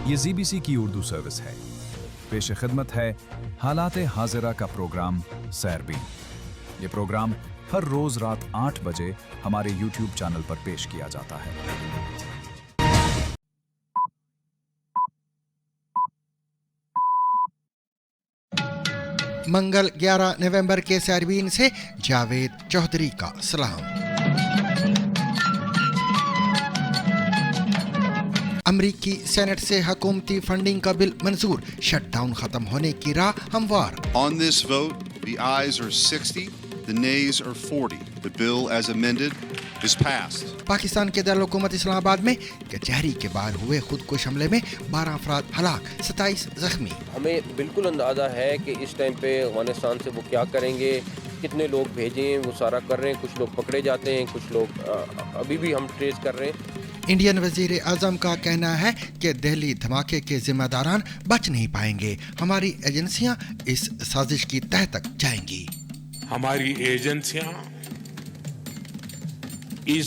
یہ ZBC کی Urdu service ہے. پیش خدمت ہے حالات حاضرہ کا پروگرام سیربین. یہ پروگرام ہر روز رات 8 بجے ہمارے YouTube چینل پر پیش کیا جاتا ہے. منگل 11 نومبر کے سیربین سے جاوید چودھری کا سلام. امریکی سینٹ سے حکومتی فنڈنگ کا بل منظور، شٹ ڈاؤن ختم ہونے کی راہ ہموار. On this vote, the ayes are 60, the nays are 40. The bill as amended is passed. Pakistan کے دارالحکومت اسلام آباد میں کچہری کے باہر ہوئے خودکش حملے میں 12 افراد ہلاک، 27 زخمی. ہمیں بالکل اندازہ ہے کہ اس ٹائم پہ افغانستان سے وہ کیا کریں گے، کتنے لوگ بھیجیں، وہ سارا کر رہے ہیں. کچھ لوگ پکڑے جاتے ہیں، کچھ لوگ ابھی بھی ہم ٹریس کر رہے ہیں. انڈین وزیر اعظم کا کہنا ہے کہ دہلی دھماکے کے ذمہ داران بچ نہیں پائیں گے. ہماری ایجنسیاں اس سازش کی تہہ تک جائیں گی. ہماری ایجنسیاں اس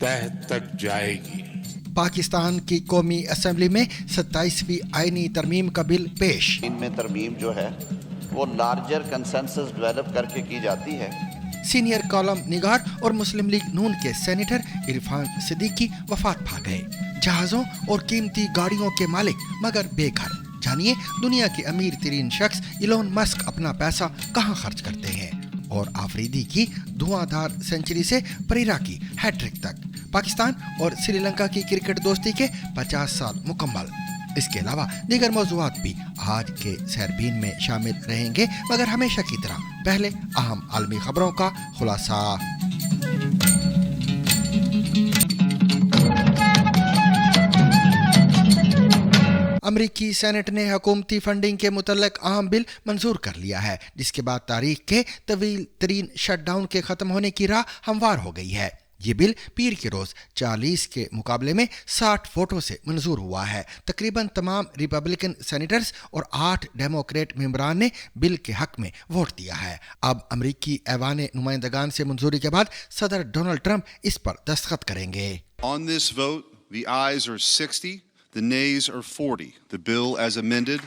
تہہ تک جائے گی. پاکستان کی قومی اسمبلی میں 27ویں آئینی ترمیم کا بل پیش. ان میں ترمیم جو ہے وہ لارجر کنسنسس ڈیولپ کر کے کی جاتی ہے. سینئر کالم نگار اور مسلم لیگ نون کے سینیٹر عرفان صدیقی وفات پا گئے. جہازوں اور قیمتی گاڑیوں کے مالک مگر بے گھر. جانیے دنیا کے امیر ترین شخص ایلون مسک اپنا پیسہ کہاں خرچ کرتے ہیں. اور آفریدی کی دھواں دھار سینچری سے پریرا کی ہیٹرک تک. پاکستان اور سری لنکا کی کرکٹ دوستی کے 50 سال مکمل. اس کے علاوہ دیگر موضوعات بھی آج کے سیربین میں شامل رہیں گے، مگر ہمیشہ کی طرح پہلے اہم عالمی خبروں کا خلاصہ. امریکی سینٹ نے حکومتی فنڈنگ کے متعلق اہم بل منظور کر لیا ہے، جس کے بعد تاریخ کے طویل ترین شٹ ڈاؤن کے ختم ہونے کی راہ ہموار ہو گئی ہے. یہ بل پیر کے روز 40 کے مقابلے میں 60 ووٹوں سے منظور ہوا ہے. تقریباً تمام ریپبلکن سینیٹرز اور 8 ڈیموکریٹ ممبران نے بل کے حق میں ووٹ دیا ہے. اب امریکی ایوان نمائندگان سے منظوری کے بعد صدر ڈونلڈ ٹرمپ اس پر دستخط کریں گے. On this vote, the ayes are 60, the nays are 40. The bill as amended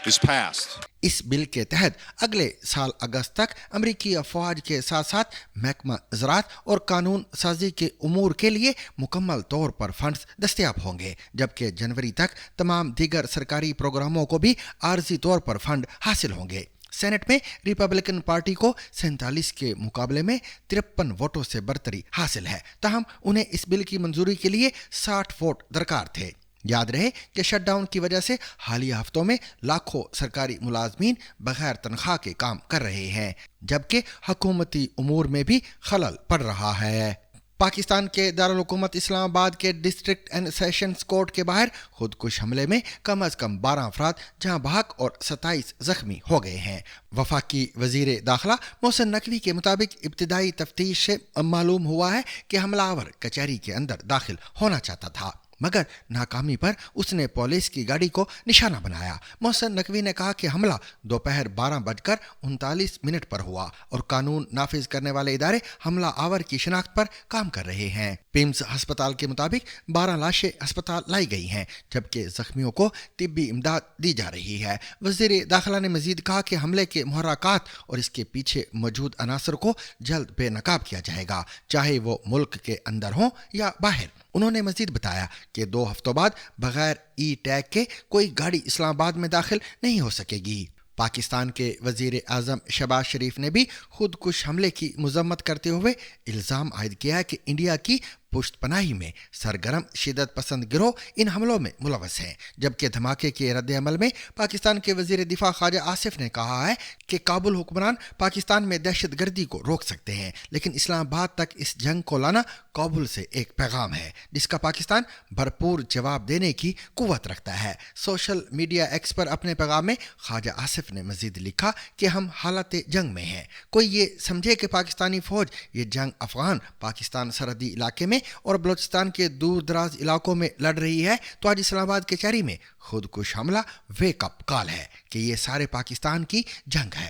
is passed. اس بل کے تحت اگلے سال اگست تک امریکی افواج کے ساتھ ساتھ محکمہ زراعت اور قانون سازی کے امور کے لیے مکمل طور پر فنڈز دستیاب ہوں گے، جبکہ جنوری تک تمام دیگر سرکاری پروگراموں کو بھی عارضی طور پر فنڈ حاصل ہوں گے. سینٹ میں ریپبلکن پارٹی کو 47 کے مقابلے میں 53 ووٹوں سے برتری حاصل ہے، تاہم انہیں اس بل کی منظوری کے لیے 60 ووٹ درکار تھے. یاد رہے کہ شٹ ڈاؤن کی وجہ سے حالیہ ہفتوں میں لاکھوں سرکاری ملازمین بغیر تنخواہ کے کام کر رہے ہیں، جبکہ حکومتی امور میں بھی خلل پڑ رہا ہے. پاکستان کے دارالحکومت اسلام آباد کے ڈسٹرکٹ اینڈ سیشنز کورٹ کے باہر خودکش حملے میں کم از کم 12 افراد جہاں بحق اور 27 زخمی ہو گئے ہیں. وفاقی وزیر داخلہ محسن نقوی کے مطابق ابتدائی تفتیش سے معلوم ہوا ہے کہ حملہ آور کچہری کے اندر داخل ہونا چاہتا تھا، مگر ناکامی پر اس نے پولیس کی گاڑی کو نشانہ بنایا. محسن نقوی نے کہا کہ حملہ دوپہر 12:39 پر ہوا اور قانون نافذ کرنے والے ادارے حملہ آور کی شناخت پر کام کر رہے ہیں. پیمز ہسپتال کے مطابق 12 لاشیں ہسپتال لائی گئی ہیں، جبکہ زخمیوں کو طبی امداد دی جا رہی ہے. وزیر داخلہ نے مزید کہا کہ حملے کے محرکات اور اس کے پیچھے موجود عناصر کو جلد بے نقاب کیا جائے گا، چاہے وہ ملک کے اندر ہوں یا باہر. انہوں نے مزید بتایا کہ 2 ہفتوں بعد بغیر ای ٹیگ کے کوئی گاڑی اسلام آباد میں داخل نہیں ہو سکے گی. پاکستان کے وزیر اعظم شہباز شریف نے بھی خودکش حملے کی مذمت کرتے ہوئے الزام عائد کیا ہے کہ انڈیا کی پشت پناہی میں سرگرم شدت پسند گروہ ان حملوں میں ملوث ہیں، جبکہ دھماکے کے رد عمل میں پاکستان کے وزیر دفاع خواجہ آصف نے کہا ہے کہ کابل حکمران پاکستان میں دہشت گردی کو روک سکتے ہیں، لیکن اسلام آباد تک اس جنگ کو لانا کابل سے ایک پیغام ہے جس کا پاکستان بھرپور جواب دینے کی قوت رکھتا ہے. سوشل میڈیا ایکس پر اپنے پیغام میں خواجہ آصف نے مزید لکھا کہ ہم حالت جنگ میں ہیں. کوئی یہ سمجھے کہ پاکستانی فوج یہ جنگ افغان پاکستان سرحدی علاقے میں اور بلوچستان کے دور دراز علاقوں میں لڑ رہی ہے تو آج اسلام آباد کچہری میں خودکش حملہ ویک اپ کال ہے کہ یہ سارے پاکستان کی جنگ ہے.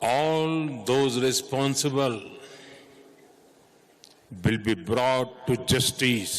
All those responsible will be brought to justice.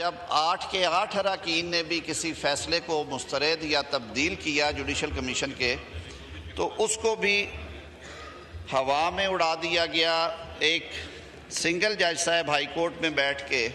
جب 8 کے 8 اراکین نے بھی کسی فیصلے کو مسترد یا تبدیل کیا جوڈیشل کمیشن کے، تو اس کو بھی ہوا میں اڑا دیا گیا۔ ایک سنگل جج صاحب ہائی کورٹ میں بیٹھ کے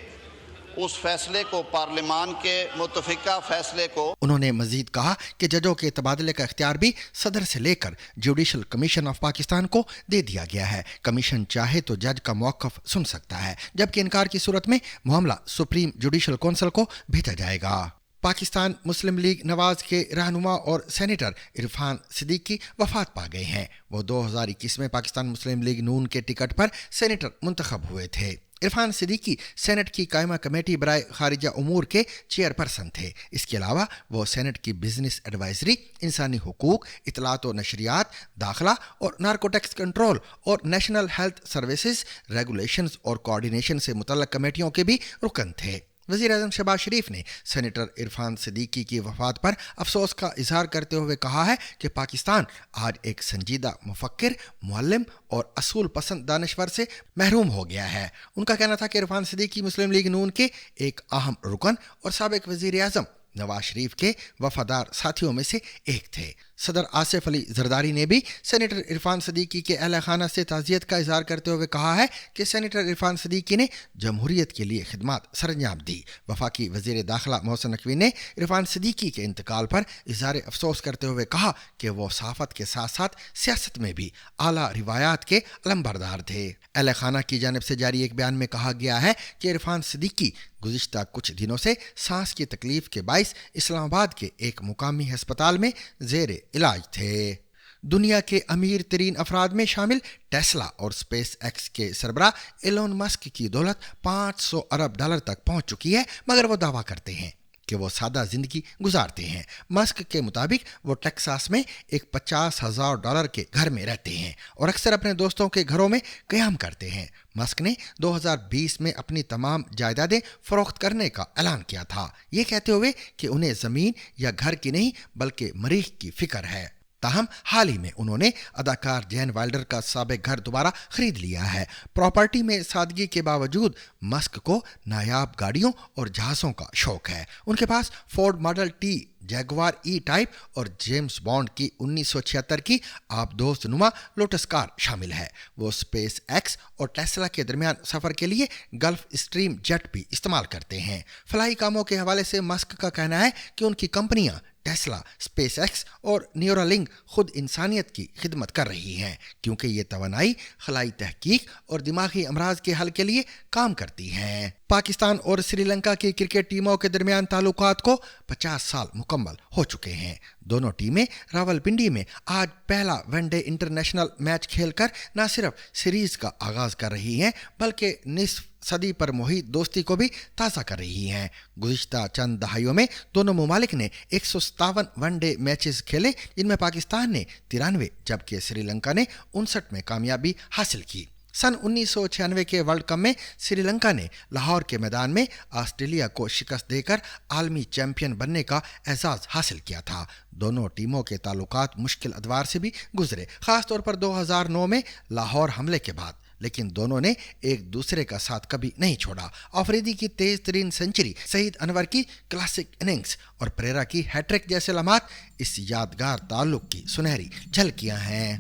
اس فیصلے کو، پارلیمان کے متفقہ فیصلے کو، انہوں نے مزید کہا کہ ججوں کے تبادلے کا اختیار بھی صدر سے لے کر جوڈیشل کمیشن آف پاکستان کو دے دیا گیا ہے۔ کمیشن چاہے تو جج کا موقف سن سکتا ہے، جبکہ انکار کی صورت میں معاملہ سپریم جوڈیشل کونسل کو بھیجا جائے گا۔ پاکستان مسلم لیگ نواز کے رہنما اور سینیٹر عرفان صدیقی وفات پا گئے ہیں۔ وہ 2021 میں پاکستان مسلم لیگ نون کے ٹکٹ پر سینیٹر منتخب ہوئے تھے۔ عرفان صدیقی سینٹ کی قائمہ کمیٹی برائے خارجہ امور کے چیئرپرسن تھے۔ اس کے علاوہ وہ سینٹ کی بزنس ایڈوائزری، انسانی حقوق، اطلاعات و نشریات، داخلہ اور نارکوٹکس کنٹرول اور نیشنل ہیلتھ سروسز ریگولیشنز اور کوارڈینیشن سے متعلق کمیٹیوں کے بھی رکن تھے۔ وزیر اعظم شہباز شریف نے سینیٹر عرفان صدیقی کی وفات پر افسوس کا اظہار کرتے ہوئے کہا ہے کہ پاکستان آج ایک سنجیدہ مفکر، معلم اور اصول پسند دانشور سے محروم ہو گیا ہے۔ ان کا کہنا تھا کہ عرفان صدیقی مسلم لیگ نون کے ایک اہم رکن اور سابق وزیر اعظم نواز شریف کے وفادار ساتھیوں میں سے ایک تھے۔ صدر آصف علی زرداری نے بھی سینیٹر عرفان صدیقی کے اہل خانہ سے تعزیت کا اظہار کرتے ہوئے کہا ہے کہ سینیٹر عرفان صدیقی نے جمہوریت کے لیے خدمات سر انجام دی۔ وفاقی وزیر داخلہ محسن نقوی نے عرفان صدیقی کے انتقال پر اظہار افسوس کرتے ہوئے کہا کہ وہ صحافت کے ساتھ ساتھ سیاست میں بھی اعلیٰ روایات کے علمبردار تھے۔ اہل خانہ کی جانب سے جاری ایک بیان میں کہا گیا ہے کہ عرفان صدیقی گزشتہ کچھ دنوں سے سانس کی تکلیف کے باعث اسلام آباد کے ایک مقامی ہسپتال میں زیر علاج تھے۔ دنیا کے امیر ترین افراد میں شامل ٹیسلا اور اسپیس ایکس کے سربراہ ایلون مسک کی دولت $500 ارب تک پہنچ چکی ہے، مگر وہ دعویٰ کرتے ہیں کہ وہ سادہ زندگی گزارتے ہیں۔ مسک کے مطابق وہ ٹیکساس میں ایک $50,000 کے گھر میں رہتے ہیں اور اکثر اپنے دوستوں کے گھروں میں قیام کرتے ہیں۔ مسک نے 2020 میں اپنی تمام جائیدادیں فروخت کرنے کا اعلان کیا تھا، یہ کہتے ہوئے کہ انہیں زمین یا گھر کی نہیں بلکہ مریخ کی فکر ہے۔ تاہم حال ہی میں انہوں نے اداکار جین وائلڈر کا سابق گھر دوبارہ خرید لیا ہے۔ پراپرٹی میں سادگی کے باوجود مسک کو نایاب گاڑیوں اور جہازوں کا شوق ہے۔ ان کے پاس Ford model T, Jaguar E type اور جیمز بانڈ کی 1976 کی آبدوز نما لوٹس کار شامل ہے۔ وہ اسپیس ایکس اور ٹیسلا کے درمیان سفر کے لیے گلف اسٹریم جیٹ بھی استعمال کرتے ہیں۔ فلاحی کاموں کے حوالے سے مسک کا کہنا ہے کہ ان کی کمپنیاں ٹیسلا، اسپیس ایکس اور نیورالنک خود انسانیت کی خدمت کر رہی ہیں، کیونکہ یہ توانائی خلائی تحقیق اور دماغی امراض کے حل کے لیے کام کرتی ہیں۔ پاکستان اور سری لنکا کی کرکٹ ٹیموں کے درمیان تعلقات کو 50 سال مکمل ہو چکے ہیں۔ دونوں ٹیمیں راولپنڈی میں آج پہلا ون ڈے انٹرنیشنل میچ کھیل کر نہ صرف سیریز کا آغاز کر رہی ہیں بلکہ نصف صدی پر محیط دوستی کو بھی تازہ کر رہی ہیں۔ گزشتہ چند دہائیوں میں دونوں ممالک نے 157 ون ڈے میچز کھیلے، جن میں پاکستان نے 93 جبکہ سری لنکا نے 59 میں کامیابی حاصل کی۔ سن 1996 کے ورلڈ کپ میں سری لنکا نے لاہور کے میدان میں آسٹریلیا کو شکست دے کر عالمی چیمپئن بننے کا اعزاز حاصل کیا تھا۔ دونوں ٹیموں کے تعلقات مشکل ادوار سے بھی گزرے، خاص طور پر 2009 میں لاہور حملے کے بعد، لیکن دونوں نے ایک دوسرے کا ساتھ کبھی نہیں چھوڑا۔ آفریدی کی تیز ترین سنچری، سعید انور کی کلاسک اننگز اور پریرا کی ہیٹرک جیسے لمحات اس یادگار تعلق کی سنہری جھلکیاں ہیں۔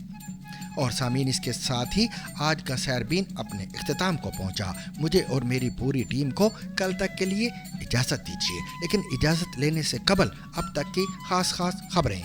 اور سامعین، اس کے ساتھ ہی آج کا سیربین اپنے اختتام کو پہنچا۔ مجھے اور میری پوری ٹیم کو کل تک کے لیے اجازت دیجیے، لیکن اجازت لینے سے قبل اب تک کی خاص خبریں۔